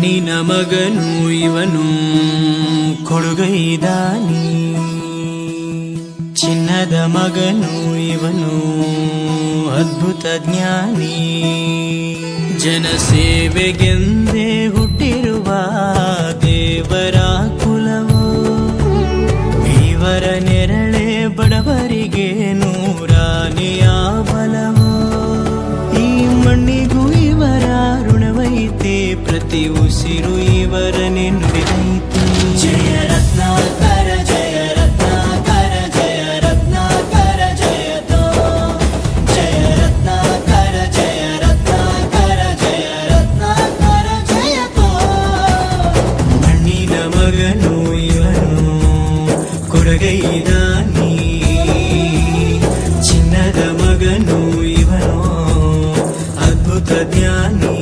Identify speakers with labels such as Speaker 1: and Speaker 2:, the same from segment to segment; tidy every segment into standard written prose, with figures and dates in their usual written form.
Speaker 1: ಮಣ್ಣಿನ ಮಗನು ಇವನು ಕೊಡುಗೈದಾನಿ, ಚಿನ್ನದ ಮಗನು ಇವನು ಅದ್ಭುತ ಜ್ಞಾನಿ. ಜನಸೇವೆಗೆಂದೇ ಹುಟ್ಟಿರುವ ದೇವರ ಕುಲವು, ಇವರ ನೆರಳೆ ಬಡವರಿಗೆ ನೂರಾನೆಯ ಬಲವು. ಈ ಮಣ್ಣಿಗೂ ಇವರ ಋಣವೈತೆ, ಪ್ರತಿ ಉಸಿರು ಇವರ ನೆನಪಿದೈತೆ. ಜಯ ರತ್ನಾಕರ ಜಯ ರತ್ನಾಕರ ಜಯ ರತ್ನಾಕರ ಜಯತೋ, ಜಯ ರತ್ನಾಕರ ಜಯ ರತ್ನಾಕರ ಜಯ ರತ್ನಾಕರ ಜಯತೋ. ಮಣ್ಣಿನ ಮಗನು ಇವನು ಕೊಡುಗೈದಾನಿ, ಚಿನ್ನದ ಮಗನು ಇವನು ಅದ್ಭುತ ಜ್ಞಾನಿ.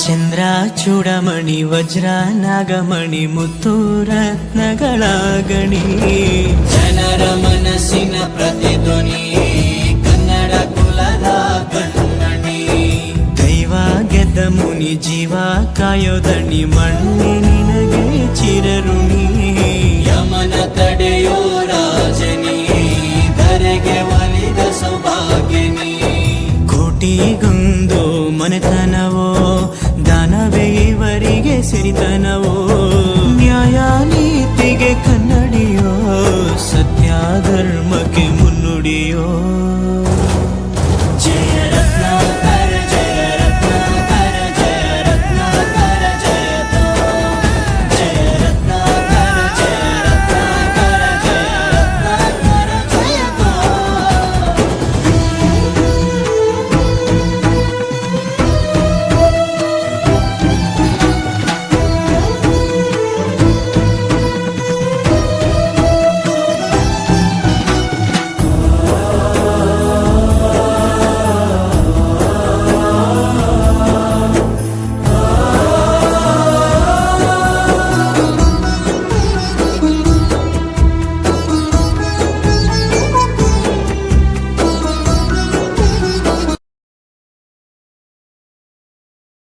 Speaker 1: ಚಂದ್ರ ಚೂಡಮಣಿ ವಜ್ರ ನಾಗಮಣಿ ಮುತ್ತು ರತ್ನಗಳ ಗಣಿ, ಜನರ ಮನಸ್ಸಿನ ಪ್ರತಿಧ್ವನಿ ಕನ್ನಡ ಕುಲದ ಕಣ್ಣಣಿ. ದೈವ ಗೆದ್ದ ಮುನಿ ಜೀವ ಕಾಯೋದಣಿ, ಮಣ್ಣಿ ನಿನಗೆ ಚಿರಋಣಿ. ಯಮನ ತಡೆಯೋ ರಾಜನಿ, ಧರೆಗೆ ಒಲಿದ ಸೌಭಾಗ್ಯನಿ. ಕೋಟಿಗೊಂದು ಮನೆತನವೋ, ದಾನವೇ ಇವರಿಗೆ ಸಿರಿತನವೋ.